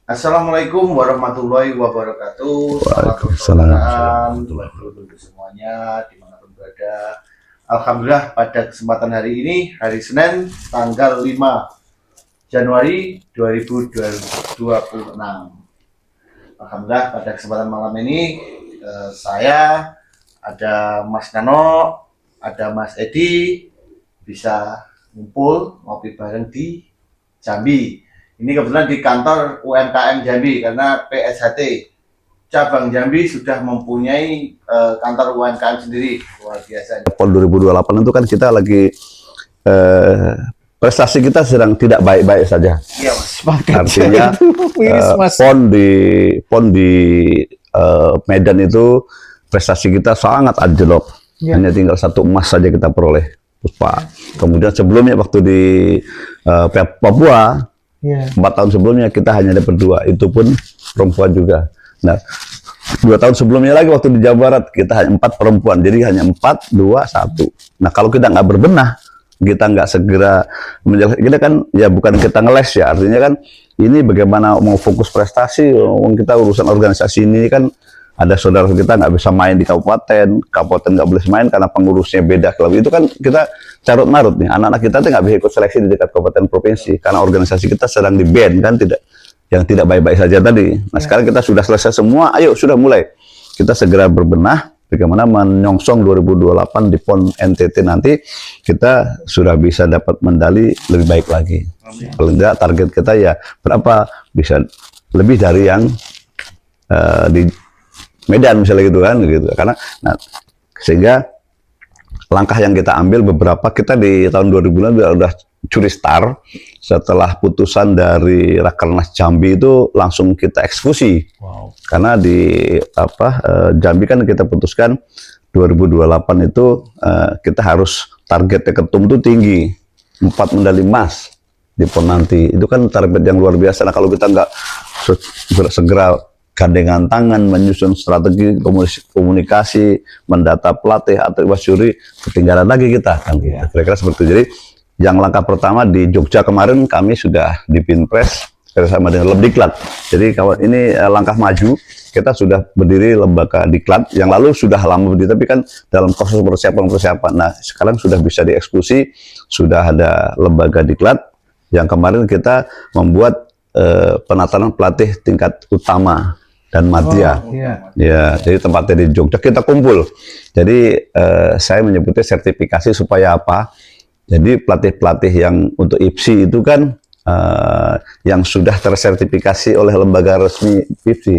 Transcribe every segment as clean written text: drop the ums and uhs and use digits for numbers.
Assalamualaikum warahmatullahi wabarakatuh. Selamat Waalaikumsalam. persaudaraan untuk semuanya dimanapun berada. Alhamdulillah pada kesempatan hari ini, hari Senin, tanggal 5 Januari 2026. Alhamdulillah pada kesempatan malam ini saya ada Mas Nano, ada Mas Edi bisa ngumpul ngopi bareng di Jambi. Ini kebetulan di kantor UMKM Jambi karena PSHT cabang Jambi sudah mempunyai kantor UMKM sendiri. Luar biasa. PON 2028 itu kan kita lagi eh, prestasi kita sedang tidak baik-baik saja. Iya, Mas. Artinya PON di Medan itu prestasi kita sangat anjlok. Ya. Hanya tinggal 1 emas saja kita peroleh, Puspa. Kemudian sebelumnya waktu di Papua, 4 tahun sebelumnya kita hanya dapat 2, itu pun perempuan juga. Nah, 2 tahun sebelumnya lagi waktu di Jawa Barat kita hanya 4 perempuan, jadi hanya 4, 2, 1. Nah, kalau kita nggak berbenah, kita nggak segera menjelaskan, kita kan ya bukan kita ngeles ya, artinya kan ini bagaimana mau fokus prestasi, kita urusan organisasi ini kan ada saudara kita nggak bisa main di kabupaten nggak boleh main karena pengurusnya beda klub, itu kan kita carut marut nih, anak-anak kita tuh nggak bisa ikut seleksi di tingkat kabupaten provinsi karena organisasi kita sedang di ban kan, yang tidak baik-baik saja tadi. Nah, sekarang kita sudah selesai semua, ayo sudah mulai kita segera berbenah bagaimana menyongsong 2028 di PON NTT nanti kita sudah bisa dapat medali lebih baik lagi. Paling enggak target kita ya berapa, bisa lebih dari yang di Medan misalnya gitu kan, gitu. Karena nah, sehingga langkah yang kita ambil beberapa, kita di tahun 2009 udah curi star setelah putusan dari Rakernas Jambi itu langsung kita eksekusi. Wow. Karena di Jambi kan kita putuskan 2028 itu kita harus targetnya ketum itu tinggi, 4 medali emas di PON nanti. Itu kan target yang luar biasa. Nah, kalau kita nggak segera gandengan tangan menyusun strategi komunikasi, mendata pelatih atau wasyuri, ketinggalan lagi kita kan. Kira-kira seperti itu. Jadi yang langkah pertama di Jogja kemarin kami sudah di Pinpres bersama dengan Lebdiklat. Jadi kalau ini langkah maju, kita sudah berdiri lembaga diklat yang lalu sudah lama berdiri, tapi kan dalam proses persiapan. Nah, sekarang sudah bisa dieksekusi, sudah ada lembaga diklat yang kemarin kita membuat penataan pelatih tingkat utama dan madya. Ya, jadi tempatnya di Jogja kita kumpul. Jadi saya menyebutnya sertifikasi supaya apa? Jadi pelatih-pelatih yang untuk IPSI itu kan yang sudah tersertifikasi oleh lembaga resmi IPSI,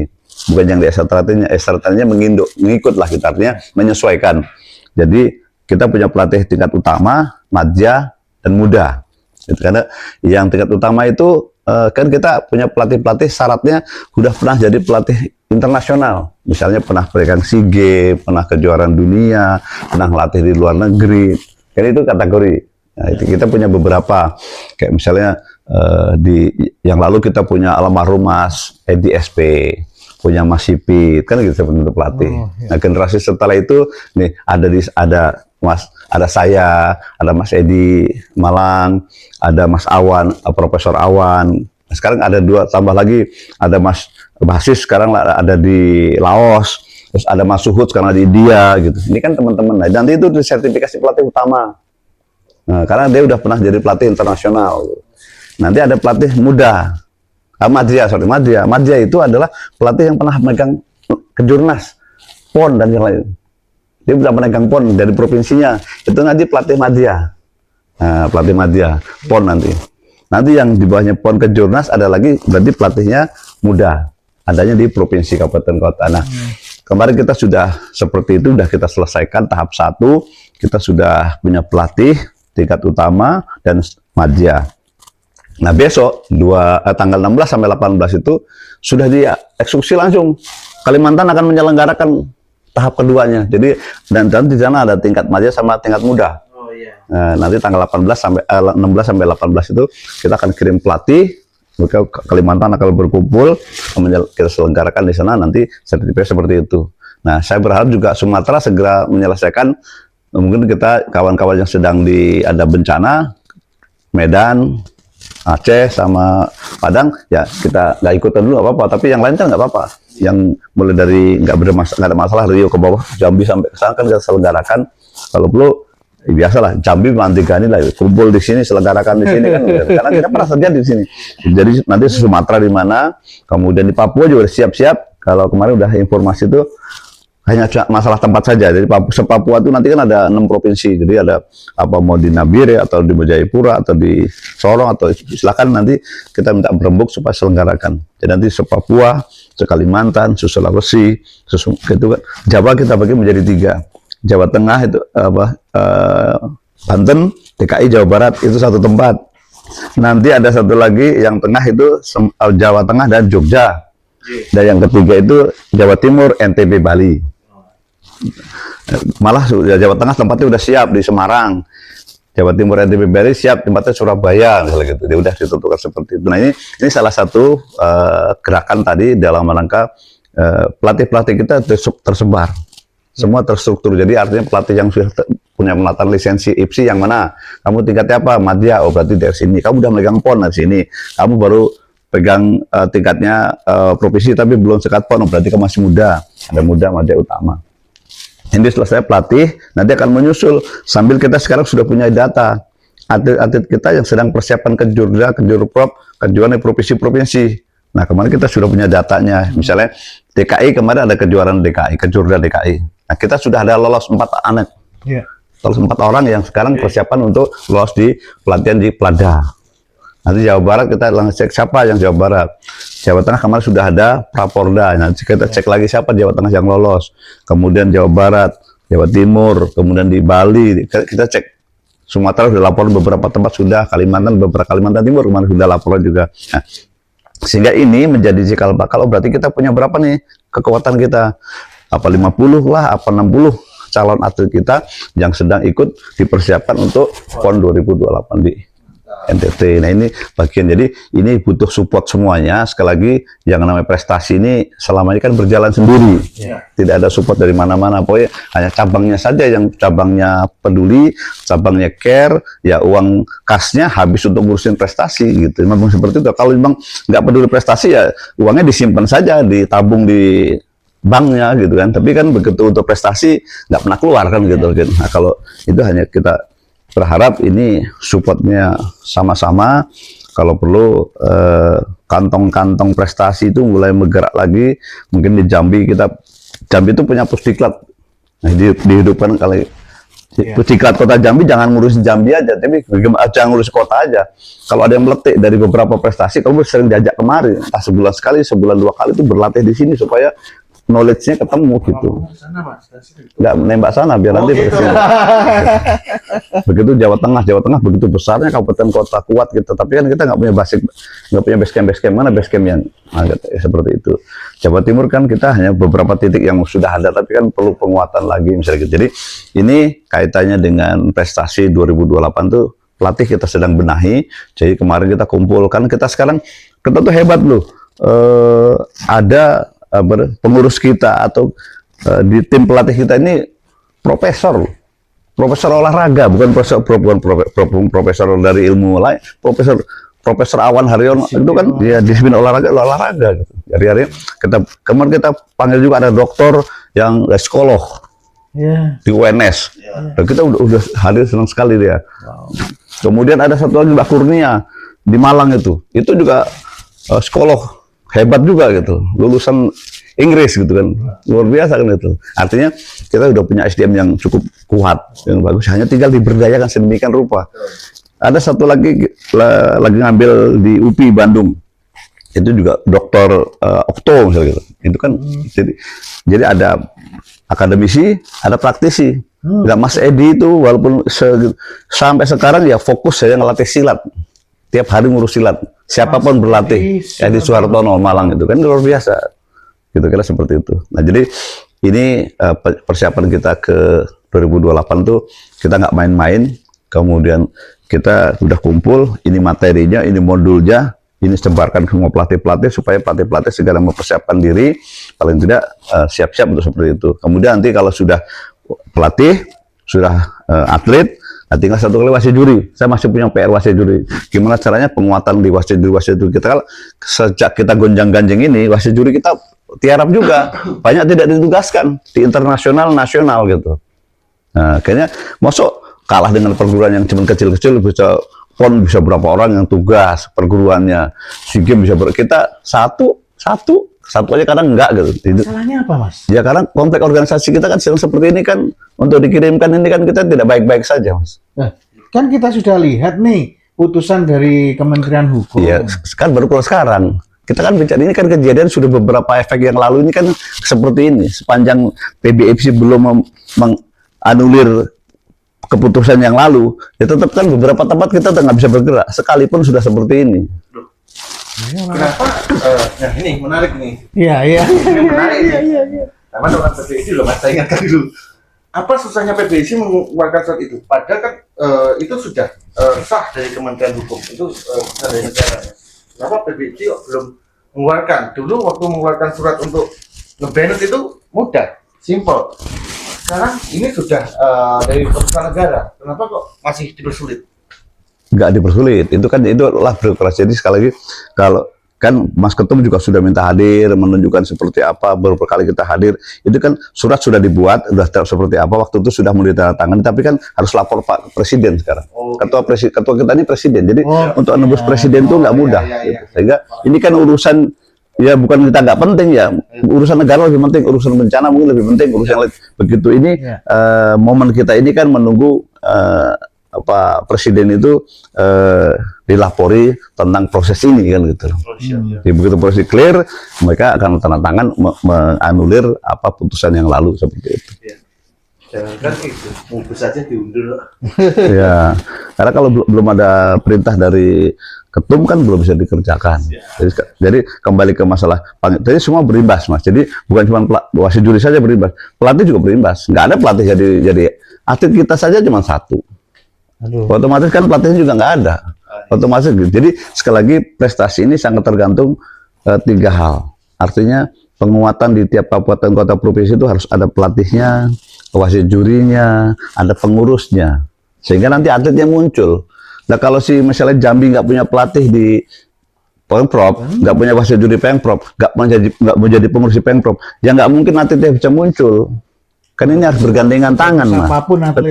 bukan yang di SRT-nya mengikut lah, kita artinya menyesuaikan. Jadi kita punya pelatih tingkat utama, madya, dan muda. Karena yang tingkat utama itu kan kita punya pelatih-pelatih syaratnya sudah pernah jadi pelatih internasional, misalnya pernah pegang SEA Games, pernah kejuaraan dunia, pernah melatih di luar negeri, kan itu kategori. Nah, itu kita punya beberapa, kayak misalnya di yang lalu kita punya almarhum Mas Edi SP, punya Mas Sipit, kan gitu seperti pelatih. Nah, generasi setelah itu nih ada saya, ada Mas Edi Malang, ada Mas Awan, Profesor Awan. Nah, sekarang ada 2 tambah lagi, ada Mas Basis sekarang ada di Laos, terus ada Mas Suhud sekarang di India gitu. Ini kan teman-teman. Nah, nanti itu disertifikasi pelatih utama. Nah, karena dia udah pernah jadi pelatih internasional. Nanti ada pelatih muda. Madya itu adalah pelatih yang pernah megang kejurnas, PON dan yang lain. Dia sudah memegang PON dari provinsinya. Itu nanti pelatih madya. Nah, pelatih madya, PON nanti. Nanti yang di bawahnya PON kejurnas ada lagi, berarti pelatihnya muda. Adanya di provinsi, kabupaten, kota. Nah, kemarin kita sudah seperti itu, sudah kita selesaikan tahap 1. Kita sudah punya pelatih tingkat utama dan madya. Nah, besok tanggal 16 sampai 18 itu sudah dieksekusi langsung. Kalimantan akan menyelenggarakan tahap keduanya. Jadi dan di sana ada tingkat madya sama tingkat muda. Nah, nanti tanggal 16 sampai 18 itu kita akan kirim pelatih, mereka Kalimantan akan berkumpul, kita selenggarakan di sana, nanti sertifikat seperti itu. Nah, saya berharap juga Sumatera segera menyelesaikan, mungkin kita kawan-kawan yang sedang ada bencana, Medan, Aceh sama Padang ya kita nggak ikutan dulu nggak apa-apa, tapi yang lain kan nggak apa-apa. Yang mulai dari nggak ada masalah Rio ke bawah Jambi sampai ke sana kan kita selenggarakan. Kalau perlu biasalah Jambi mantigani lah kumpul di sini selenggarakan di sini kan karena kita pernah terjadi di sini. Jadi nanti Sumatera di mana, kemudian di Papua juga siap-siap. Kalau kemarin udah informasi itu hanya masalah tempat saja. Jadi Papua itu nanti kan ada 6 provinsi. Jadi ada apa mau di Nabire atau di Jayapura atau di Sorong atau silakan nanti kita minta berembuk supaya selenggarakan. Jadi nanti Papua, Kalimantan, Sulawesi, itu kan Jawa kita bagi menjadi 3. Jawa Tengah itu Banten, DKI, Jawa Barat itu satu tempat. Nanti ada satu lagi yang tengah itu Jawa Tengah dan Jogja. Dan yang ketiga itu Jawa Timur, NTB, Bali. Malah Jawa Tengah tempatnya udah siap di Semarang. Jawa Timur, NTB, Bali siap tempatnya Surabaya misalnya gitu. Dia udah ditentukan seperti itu. Nah ini salah satu gerakan tadi dalam rangka pelatih-pelatih kita tersebar. Semua terstruktur. Jadi artinya pelatih yang sudah punya pelatihan lisensi IPSI yang mana? Kamu tingkatnya apa? Madya. Oh berarti dari sini. Kamu udah megang PON dari sini. Kamu baru pegang tingkatnya provinsi tapi belum sekat PON. Oh, berarti kamu masih muda. Ada muda, Madya utama. Ini selesai pelatih, nanti akan menyusul. Sambil kita sekarang sudah punya data. Atlet-atlet kita yang sedang persiapan ke Jurda, ke Jurprop, kejuaraan provinsi-provinsi. Nah kemarin kita sudah punya datanya. Misalnya DKI kemarin ada kejuaraan DKI, ke Jurda DKI. Nah, kita sudah ada lolos 4 anak. Lolos 4 orang yang sekarang persiapan untuk lolos di pelatihan di Plada. Nanti Jawa Barat kita langsung cek siapa yang Jawa Barat. Jawa Tengah kemarin sudah ada Prapolda. Nanti kita cek lagi siapa Jawa Tengah yang lolos. Kemudian Jawa Barat, Jawa Timur, kemudian di Bali. Kita cek. Sumatera sudah laporan beberapa tempat sudah. Kalimantan, beberapa Kalimantan Timur kemarin sudah laporan juga. Nah, sehingga ini menjadi cikal bakal. Berarti kita punya berapa nih kekuatan kita? Apa 50 lah, apa 60 calon atlet kita yang sedang ikut dipersiapkan untuk PON 2028 di NTT. Nah ini bagian, jadi ini butuh support semuanya. Sekali lagi yang namanya prestasi ini selama ini kan berjalan sendiri, tidak ada support dari mana-mana. Pokoknya hanya cabangnya saja yang cabangnya peduli, cabangnya care, ya uang kasnya habis untuk ngurusin prestasi gitu. Memang seperti itu. Kalau memang nggak peduli prestasi ya uangnya disimpan saja, ditabung di banknya gitu kan. Tapi kan begitu untuk prestasi nggak pernah keluar kan gitu. Nah kalau itu hanya kita berharap ini supportnya sama-sama. Kalau perlu kantong-kantong prestasi itu mulai bergerak lagi. Mungkin di Jambi Jambi itu punya pusdiklat. Nah, dihidupkan kali pusdiklat Kota Jambi jangan ngurus Jambi aja, tapi jangan ngurus kota aja. Kalau ada yang meletik dari beberapa prestasi, kamu sering diajak kemari, entah sebulan sekali, sebulan 2 kali itu berlatih di sini supaya knowledge-nya ketemu gitu. Nggak menembak sana biar nanti gitu. Begitu Jawa Tengah begitu besarnya kabupaten kota kuat gitu. Tapi kan kita nggak punya base camp mana base camp yang seperti itu. Jawa Timur kan kita hanya beberapa titik yang sudah ada, tapi kan perlu penguatan lagi misalnya gitu. Jadi ini kaitannya dengan prestasi 2028 tuh pelatih kita sedang benahi. Jadi kemarin kita kumpulkan, kita tuh hebat loh. Ada pengurus kita atau di tim pelatih kita ini profesor olahraga, bukan profesor dari ilmu lain, Profesor Awan Haryono itu kan dia disiplin olahraga gitu. Hari-hari kemarin kita panggil juga ada dokter yang psikolog di UNS. Dan kita udah hadir, senang sekali dia. Kemudian ada satu lagi Mbak Kurnia di Malang itu juga psikolog hebat juga gitu, lulusan Inggris gitu kan, luar biasa kan itu. Artinya kita udah punya SDM yang cukup kuat, yang bagus, hanya tinggal diberdayakan sedemikian rupa. Ada satu lagi ngambil di UPI Bandung, itu juga Dokter Okto misalnya gitu. Itu kan jadi ada akademisi, ada praktisi. Nah, Mas Edi itu walaupun sampai sekarang ya fokus saya ngelatih silat. Tiap hari ngurus silat, siapapun berlatih. Ya di Suhartono Malang itu kan luar biasa. Gitu kira seperti itu. Nah jadi ini persiapan kita ke 2028 tuh kita nggak main-main. Kemudian kita udah kumpul, ini materinya, ini modulnya, ini sebarkan ke semua pelatih-pelatih supaya pelatih-pelatih segera mempersiapkan diri, paling tidak siap-siap untuk seperti itu. Kemudian nanti kalau sudah pelatih, sudah atlet, Nah, tinggal satu kali wasit juri. Saya masih punya PR wasit juri. Gimana caranya penguatan di wasit juri kita kan sejak kita gonjang-ganjing ini wasit juri kita tiarap juga banyak tidak ditugaskan di internasional nasional gitu. Nah, kayaknya masuk kalah dengan perguruan yang cuma kecil-kecil bisa PON bisa berapa orang yang tugas perguruannya, SEA Games bisa kita satu aja kadang enggak gitu. Salahnya apa, Mas? Ya karena konteks organisasi kita kan sedang seperti ini kan untuk dikirimkan ini kan kita tidak baik-baik saja, Mas. Nah, kan kita sudah lihat nih putusan dari Kementerian Hukum. Iya, kan baru keluar sekarang. Kita kan bicara ini kan kejadian sudah beberapa efek yang lalu ini kan seperti ini. Sepanjang PBFC belum menganulir keputusan yang lalu, ya tetap kan beberapa tempat kita nggak bisa bergerak. Sekalipun sudah seperti ini. Kenapa? Nah ini menarik nih. Iya. Ini menarik nih. Sama dengan PBSI loh, Mas. Saya ingatkan dulu. Apa susahnya PBSI mengeluarkan surat itu? Padahal kan itu sudah sah dari Kementerian Hukum. Itu sah dari negara. Kenapa PBSI belum mengeluarkan? Dulu waktu mengeluarkan surat untuk nge-banned itu mudah, simple. Sekarang ini sudah dari keputusan negara. Kenapa kok masih dipersulit? Nggak dipersulit, itu adalah birokrasi. Jadi sekali lagi kalau kan Mas Ketum juga sudah minta hadir, menunjukkan seperti apa, beberapa kali kita hadir, itu kan surat sudah dibuat, sudah seperti apa, waktu itu sudah mulai ditandatangani, tapi kan harus lapor Pak Presiden sekarang. Ketua kita ini Presiden, jadi untuk nembus Presiden itu nggak mudah. Gitu. Sehingga ini kan urusan, ya bukan kita nggak penting ya, urusan negara lebih penting, urusan bencana mungkin lebih penting, urusan lain. Begitu ini momen kita ini kan menunggu Presiden itu dilapori tentang proses ini kan gitu. Jadi begitu proses clear, mereka akan tanda tangan menganulir putusan yang lalu seperti itu. Jangan kan itu, mungkin saja diundur. Ya, karena kalau belum ada perintah dari ketum kan belum bisa dikerjakan. Jadi kembali ke masalah, jadi semua berimbas, Mas. Jadi bukan cuma wasit juri saja berimbas, pelatih juga berimbas. Nggak ada pelatih jadi atlet kita saja cuma satu. Otomatis kan pelatihnya juga nggak ada. Otomatis gitu. Jadi sekali lagi prestasi ini sangat tergantung 3 hal. Artinya penguatan di tiap kabupaten kota provinsi itu harus ada pelatihnya, wasit jurinya, ada pengurusnya, sehingga nanti atletnya muncul. Nah kalau misalnya Jambi nggak punya pelatih di Pemprov, nggak punya wasit juri Pemprov, nggak mau jadi pengurus di Pemprov, ya nggak mungkin atletnya bisa muncul. Kan ini harus bergandengan tangan, Mas.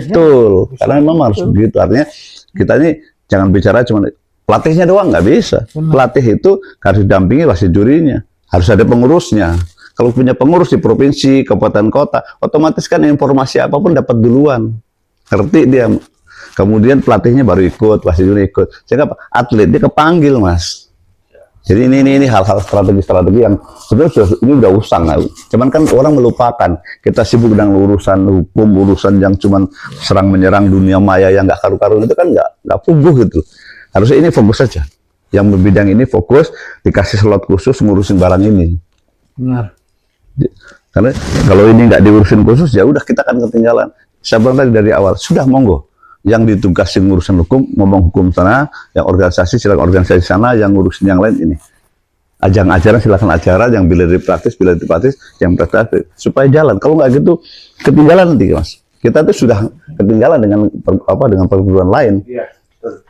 Betul, karena memang harus begitu. Artinya kita ini jangan bicara cuma pelatihnya doang, nggak bisa. Pelatih itu harus didampingi wasit jurinya, harus ada pengurusnya. Kalau punya pengurus di provinsi, kabupaten kota, otomatis kan informasi apapun dapat duluan, ngerti dia. Kemudian pelatihnya baru ikut, wasit juri ikut. Sehingga atlet dia kepanggil, Mas. Jadi ini hal-hal strategi yang sebenarnya ini udah usang. Cuman kan orang melupakan. Kita sibuk dengan urusan hukum, urusan yang cuman serang menyerang dunia maya yang nggak karu-karuan itu kan nggak puguh gitu. Harusnya ini fokus saja. Yang berbidang ini fokus dikasih slot khusus ngurusin barang ini. Benar. Karena kalau ini nggak diurusin khusus ya udah kita akan ketinggalan. Saya bilang tadi dari awal sudah monggo. Yang ditugasin ngurusin hukum, ngomong hukum sana, yang organisasi silakan organisasi sana, yang ngurusin yang lain ini. Ajang ajaran silakan ajaran, yang bila dipraktis, yang praktis supaya jalan. Kalau nggak gitu ketinggalan nanti, Mas. Kita tuh sudah ketinggalan dengan perguruan lain.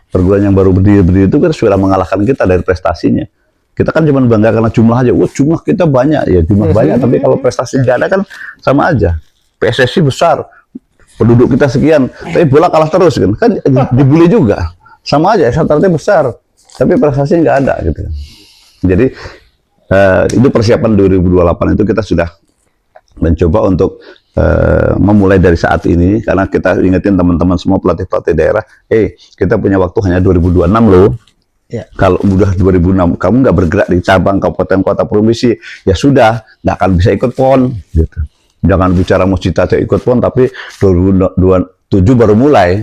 Perguruan yang baru berdiri itu kan sudah mengalahkan kita dari prestasinya. Kita kan cuma bangga karena jumlah aja. Wah, jumlah kita banyak ya, jumlah banyak. Tapi kalau prestasi nggak ada kan sama aja. PSSI besar. Penduduk kita sekian, tapi bola kalah terus kan dibully juga, sama aja, startnya besar, tapi prestasi nggak ada gitu. Jadi itu persiapan 2028 itu kita sudah mencoba untuk memulai dari saat ini, karena kita ingetin teman-teman semua pelatih-pelatih daerah, kita punya waktu hanya 2026 loh. Ya. Kalau udah 2006 kamu nggak bergerak di cabang kabupaten kota provinsi, ya sudah nggak akan bisa ikut PON gitu. Jangan bicara mau cita-cita ikut PON, tapi 2027 baru mulai.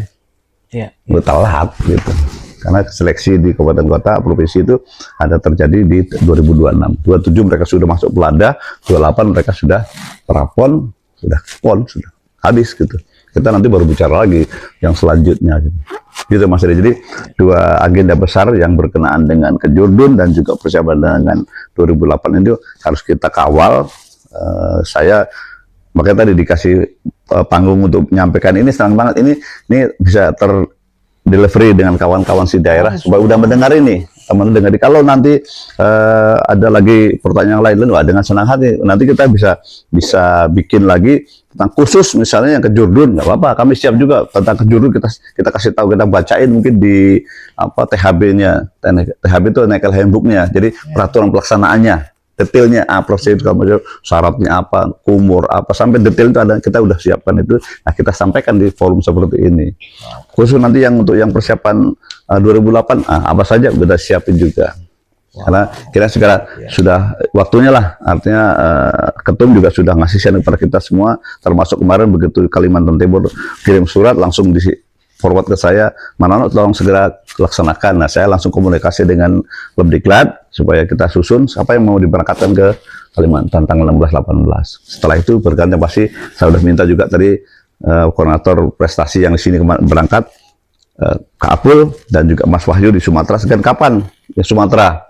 Telat gitu. Karena seleksi di kabupaten kota provinsi itu ada terjadi di 2026. 27 mereka sudah masuk pelada, 28 mereka sudah prapon, sudah PON, sudah habis gitu. Kita nanti baru bicara lagi yang selanjutnya gitu Mas Edi. Jadi 2 agenda besar yang berkenaan dengan Kejurdun dan juga persiapan dengan 2008 itu harus kita kawal. Saya makanya tadi dikasih panggung untuk menyampaikan ini, senang banget ini bisa delivery dengan kawan-kawan si daerah supaya udah mendengar ini, teman dengar. Kalau nanti ada lagi pertanyaan lain, wah dengan senang hati nanti kita bisa bikin lagi tentang khusus misalnya yang kejurdun, nggak apa-apa, kami siap juga tentang kejurdun, kita kasih tahu, kita bacain mungkin di THB-nya. THB itu Nickel Handbook-nya, jadi peraturan pelaksanaannya, detailnya prosedur syaratnya apa, kumur apa, sampai detail itu ada, kita udah siapkan itu. Nah, kita sampaikan di forum seperti ini. Khusus nanti yang untuk yang persiapan 2008 apa saja kita siapin juga. Karena kita segera sudah waktunya lah, artinya ketum juga sudah ngasih siaran kepada kita semua, termasuk kemarin begitu Kalimantan Timur kirim surat langsung di forward ke saya, Manano tolong segera laksanakan. Nah, saya langsung komunikasi dengan Lemdiklat supaya kita susun siapa yang mau diberangkatkan ke Kalimantan tanggal 16-18. Setelah itu berganti pasti saya sudah minta juga tadi koordinator prestasi yang di sini berangkat, Kak Apul dan juga Mas Wahyu di Sumatera. Sekian kapan ya Sumatera?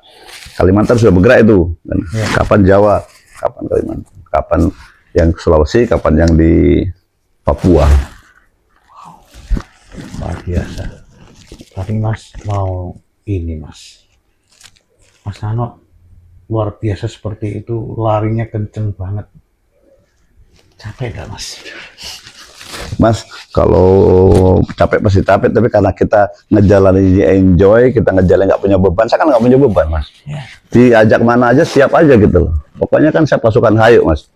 Kalimantan sudah bergerak itu. Dan kapan Jawa? Kapan Kalimantan? Kapan yang Sulawesi? Kapan yang di Papua? Luar biasa. Tapi Mas mau ini Mas Nano luar biasa seperti itu, larinya kenceng banget. Capek gak Mas? Mas, kalau capek pasti capek, tapi karena kita ngejalanin enjoy, kita ngejalanin nggak punya beban. Saya kan nggak punya beban, Mas. Diajak mana aja siap aja gitu loh. Pokoknya kan saya pasukan hayu, Mas.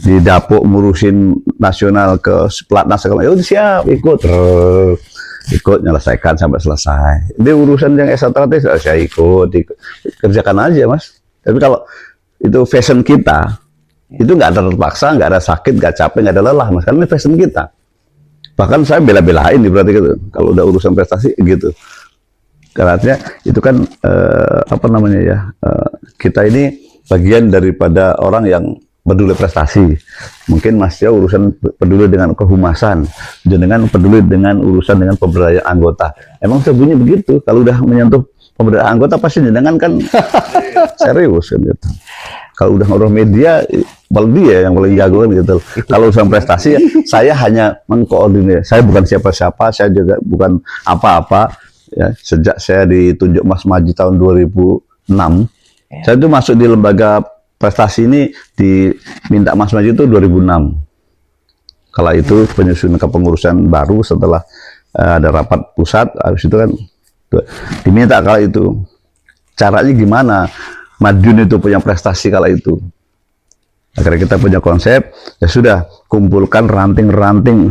Di dapur ngurusin nasional ke pelatnas segala, ya udah siap ikut nyelesaikan sampai selesai. Ini urusan yang strategis saya ikut kerjakan aja, Mas. Tapi kalau itu fashion kita, itu nggak ada terpaksa, nggak ada sakit, nggak capek, nggak ada lelah, Mas. Karena ini fashion kita. Bahkan saya bela-belain berarti gitu. Kalau udah urusan prestasi gitu. Karena artinya itu kan kita ini bagian daripada orang yang peduli prestasi. Mungkin Mas ya urusan peduli dengan kehumasan, dengan peduli dengan urusan dengan pemberdayaan anggota. Emang sebunyi begitu. Kalau udah menyentuh pemberdayaan anggota pasti jenengan kan serius kan gitu. Kalau udah ngurus media, paling dia yang paling jago kan gitu. Kalau urusan prestasi, saya hanya mengkoordinir. Saya bukan siapa-siapa, saya juga bukan apa-apa. Ya, sejak saya ditunjuk Mas Maji tahun 2006, saya itu masuk di lembaga prestasi ini diminta Mas Maji itu 2006. Kala itu penyusunan kepengurusan baru setelah ada rapat pusat, habis itu kan diminta kala itu. Caranya gimana? Madiun itu punya prestasi kala itu. Akhirnya kita punya konsep, ya sudah kumpulkan ranting-ranting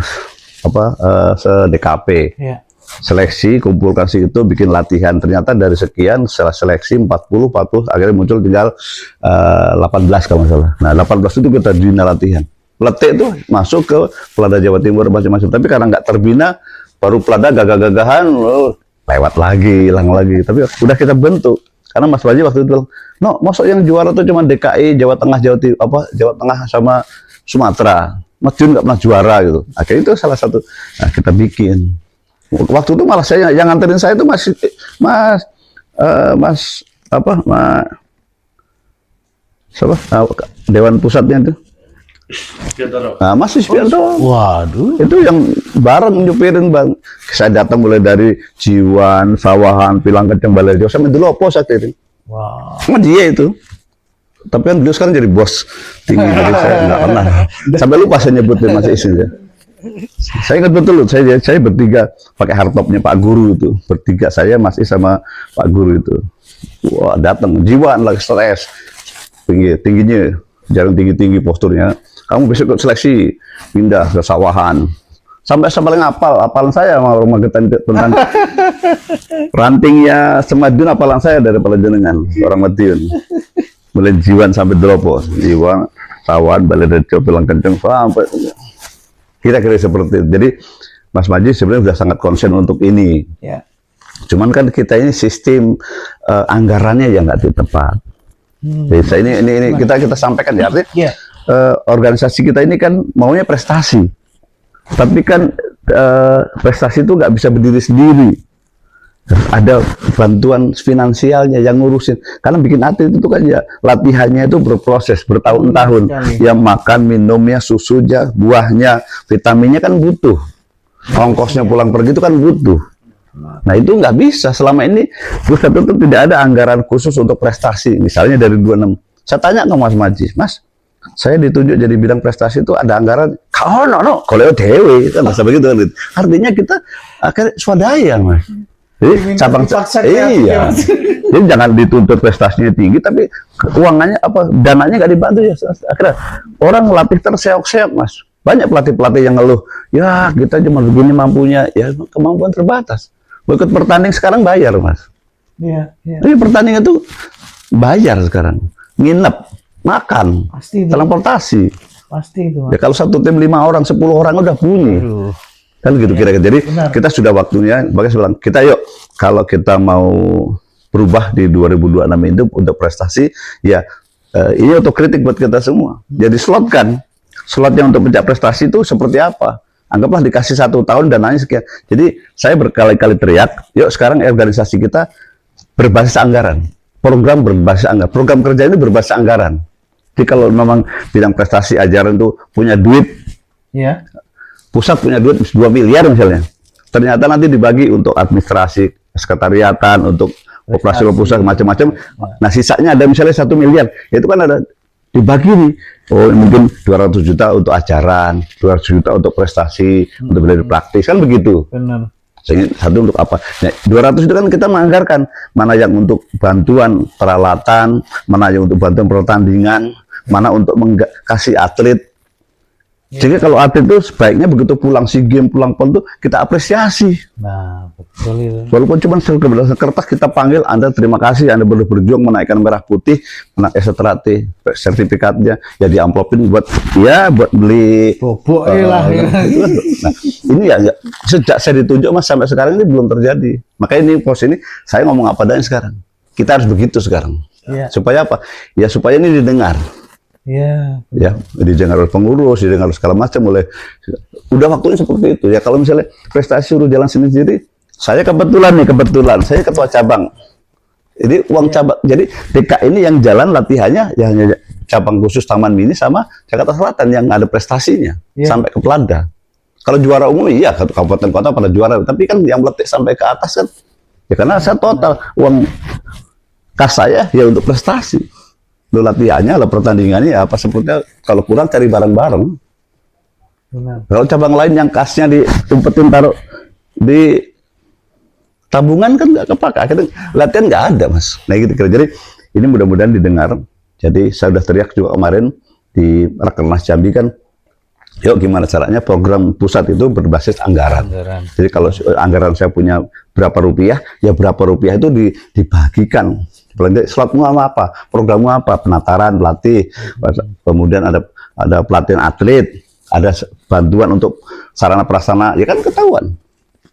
se-DKP. Seleksi, kumpulkan itu, bikin latihan. Ternyata dari sekian, setelah seleksi 40, akhirnya muncul tinggal 18 kalau nggak salah. Nah, 18 itu kita bina latihan. Peletik itu masuk ke Pelada Jawa Timur macam-macam. Tapi karena nggak terbina, baru Pelada gagah-gagahan, lewat lagi, hilang lagi. Tapi udah kita bentuk. Karena Mas Baji waktu itu, masuk yang juara tuh cuma DKI, Jawa Tengah, Jawa Tengah sama Sumatera. Mas Jun nggak pernah juara gitu. Akhirnya itu salah satu. Nah, kita bikin. Waktu itu malah saya yang nganterin saya itu Dewan Pusatnya itu. Nah, Mas Isbianto. Waduh. Itu yang bareng nyupirin Bang. Saya datang mulai dari Jiwan, Sawahan, Pilang Kenceng, Balai Jawa sampai Delopo saat itu. Wow. Sama dia itu. Tapi kan beliau sekarang jadi bos tinggi, jadi saya nggak pernah. Sampai lupa saya nyebutin Mas Isbianto. Saya ingat betul, saya bertiga pakai hardtopnya Pak Guru itu, bertiga saya Mas Is sama Pak Guru itu. Wah, datang Jiwan lagi stres, tingginya jarang tinggi posturnya. Kamu besok ikut seleksi, pindah ke Sawahan. Sampai saya paling hafalan saya sama rumah kita tentang rantingnya Semadiun, hafalan saya dari jenengan orang Madiun. Mulai Jiwan sampai Delopo, Jiwan, Sawahan, Balai Rejo, Pilang Kenceng sampai. Kira-kira seperti itu. Jadi Mas Maji sebenarnya sudah sangat konsen untuk ini. Ya. Cuman kan kita ini sistem anggarannya yang nggak tepat. Jadi ini kita sampaikan ya. Artinya organisasi kita ini kan maunya prestasi. Tapi kan prestasi itu nggak bisa berdiri sendiri. ada bantuan finansialnya yang ngurusin. Karena bikin atlet itu kan ya latihannya itu berproses bertahun-tahun. Sekali. Ya makan, minumnya, susunya, buahnya, vitaminnya kan butuh. Ongkosnya pulang pergi itu kan butuh. Nah itu nggak bisa. Selama ini pusat itu tidak ada anggaran khusus untuk prestasi. Misalnya dari 26. Saya tanya ke Mas Maji, Mas, saya ditunjuk jadi bidang prestasi itu ada anggaran. Kau no, kalau dewe kan bahasa begitu. Artinya kita akhirnya swadaya, Mas. Jadi cabang iya. Jadi jangan dituntut prestasinya tinggi, tapi keuangannya apa dananya nggak dibantu ya. Akhirnya orang latih terseok-seok, Mas. Banyak pelatih-pelatih yang ngeluh, ya kita cuma begini mampunya, ya kemampuan terbatas. Ikut pertanding sekarang bayar, Mas. Iya, iya. Tapi pertandingan itu bayar sekarang. Nginep, makan, Pasti itu. transportasi. Pasti itu, Ya Mas. kalau satu tim 5 orang, 10 orang udah bunyi. Aduh. Kan gitu kira-kira. Jadi Benar. kita sudah waktunya, makanya saya bilang, kita yuk kalau kita mau berubah di 2026 itu untuk prestasi, ya ini otokritik buat kita semua. Jadi slotnya untuk pencak prestasi itu seperti apa? Anggaplah dikasih 1 tahun dananya sekian. Jadi saya berkali-kali teriak, yuk sekarang organisasi kita berbasis anggaran. Program berbasis anggaran. Program kerja ini berbasis anggaran. Jadi kalau memang bidang prestasi ajaran itu punya duit, Iya. pusat punya duit 2 miliar misalnya. Ternyata nanti dibagi untuk administrasi, sekretariatan, untuk operasi pusat macam-macam. Nah, sisanya ada misalnya 1 miliar. Itu kan ada dibagi nih. Oh, mungkin 200 juta untuk ajaran, 200 juta untuk prestasi, untuk belajar praktis kan begitu. Benar. Sehingga satu untuk apa? Nah, 200 itu kan kita menganggarkan mana yang untuk bantuan peralatan, mana yang untuk bantuan pertandingan, mana untuk kasih atlet. Jadi kalau atlet itu sebaiknya begitu pulang SEA Games, pulang PON itu kita apresiasi. Nah, betul itu. Walaupun cuma kertas kita panggil, Anda terima kasih, Anda berjuang menaikkan merah putih, menaik STRAT, sertifikatnya, ya diamplopin buat beli Bobok lah. Nah, ini ya sejak saya ditunjuk Mas sampai sekarang ini belum terjadi. Makanya ini pos ini saya ngomong apa adanya sekarang. Kita harus begitu sekarang. Iya. Supaya apa? Ya supaya ini didengar. Iya. Ya, didengar oleh pengurus, didengar segala macam oleh. Udah waktunya seperti itu. Ya kalau misalnya prestasi udah jalan sendiri, saya kebetulan saya ketua cabang. Jadi uang cabang, jadi DK ini yang jalan latihannya ya hanya cabang khusus Taman Mini sama Jakarta Selatan yang ada prestasinya sampai ke Pelada. Kalau juara umum iya kabupaten kota pada juara, tapi kan yang meletik sampai ke atas kan ya karena saya total uang kas saya ya untuk prestasi. Lo latihannya, lo pertandingannya ya apa sepertinya kalau kurang cari bareng-bareng. Benar. Kalau cabang lain yang kasnya diumpetin taruh di tabungan kan nggak kepake, akhirnya latihan nggak ada Mas. Nah gitu kira. Jadi ini mudah-mudahan didengar. Jadi saya sudah teriak juga kemarin di Rakernas Jambi kan, yuk gimana caranya program pusat itu berbasis anggaran. Jadi kalau anggaran saya punya berapa rupiah, ya berapa rupiah itu dibagikan. Slotmu apa? Programmu apa? Penataran, pelatih, kemudian ada pelatihan atlet, ada bantuan untuk sarana prasarana, ya kan ketahuan.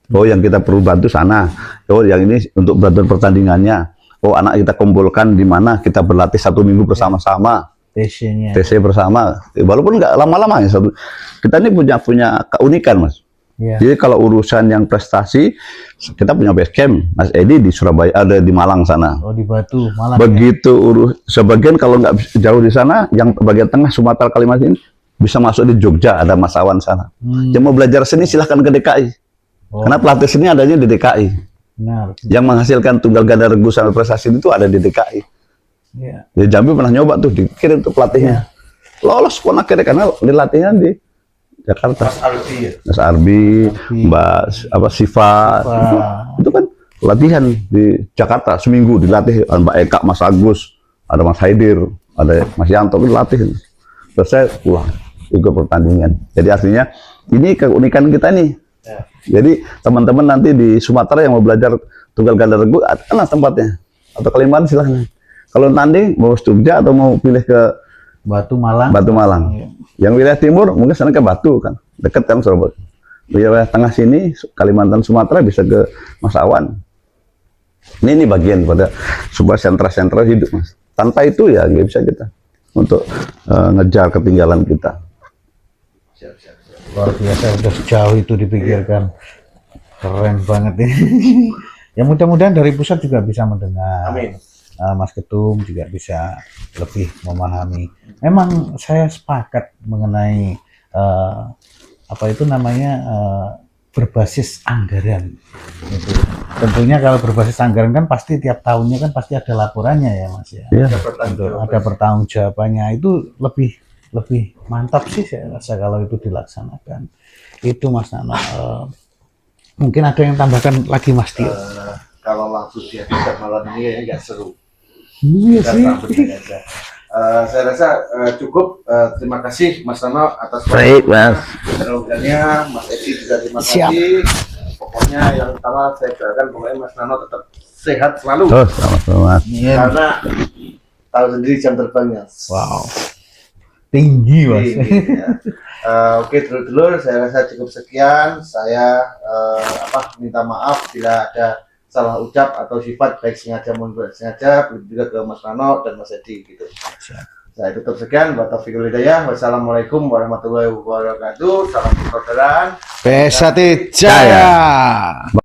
Oh yang kita perlu bantu sana, oh yang ini untuk bantuan pertandingannya, oh anak kita kumpulkan di mana kita berlatih 1 minggu bersama-sama, TC bersama, walaupun nggak lama-lama ya kita ini punya keunikan Mas. Ya. Jadi kalau urusan yang prestasi, kita punya base camp, Mas Edi di Surabaya, ada di Malang sana. Oh di Batu, Malang. Begitu sebagian kalau nggak jauh di sana, yang bagian tengah Sumatera Kalimantan bisa masuk di Jogja, ada Mas Awan sana. Yang mau belajar seni silahkan ke DKI, karena pelatih seni adanya di DKI. Benar. Yang menghasilkan tunggal ganda regu sampai prestasi itu ada di DKI. Ya. Di Jambi pernah nyoba tuh dikirim tuh pelatihnya, lolos pun akhirnya karena dilatihnya di Jakarta. Mas Arbi, Mbak Siva, itu kan latihan di Jakarta seminggu dilatih, Mbak Eka, Mas Agus, ada Mas Haidir, ada Mas Yanto, itu latih. Terus saya pulang ikut pertandingan. Jadi artinya ini keunikan kita nih. Jadi teman-teman nanti di Sumatera yang mau belajar tunggal ganda regu, ada tempatnya. Atau Kalimantan silahkan. Kalau tanding mau Jogja atau mau pilih ke Batu Malang. Yang wilayah timur mungkin sana ke Batu kan, dekat kan Surabaya. Wilayah tengah sini Kalimantan Sumatera bisa ke Mas Awan. Ini bagian pada sebuah sentra-sentra hidup Mas. Tanpa itu ya nggak bisa kita untuk ngejar ketinggalan kita. Luar biasa, udah sejauh itu dipikirkan. Keren banget ini. Ya mudah-mudahan dari pusat juga bisa mendengar. Amin. Mas Ketum juga bisa lebih memahami. Memang saya sepakat mengenai apa itu namanya berbasis anggaran. Gitu. Tentunya kalau berbasis anggaran kan pasti tiap tahunnya kan pasti ada laporannya ya Mas ya. Iya. Ada pertanggungjawabannya, itu lebih mantap sih saya rasa kalau itu dilaksanakan. Itu Mas Nano. Mungkin ada yang tambahkan lagi Mas Tio. Kalau waktu dia tidak malam ini kayaknya nggak seru. Iya Kita sih. sambutnya aja. Saya rasa cukup. Terima kasih Mas Nano atas Baik, Mas. penelitiannya. Mas Edi juga terima Siap. kasih. Pokoknya yang utama saya doakan pokoknya Mas Nano tetap sehat selalu. Oh, sama-sama, Mas. Karena tahu sendiri jam terbangnya. Wow. Tinggi Mas. Ya. Oke dulur-dulur, saya rasa cukup sekian. Saya minta maaf bila ada salah ucap atau sifat baik sengaja maupun tidak sengaja, begitu juga ke Mas Nano dan Mas Edi gitu. Saya tutup sekian. Wassalamualaikum hidayah. Wassalamualaikum warahmatullahi wabarakatuh. Salam persaudaraan. Pesati Jaya.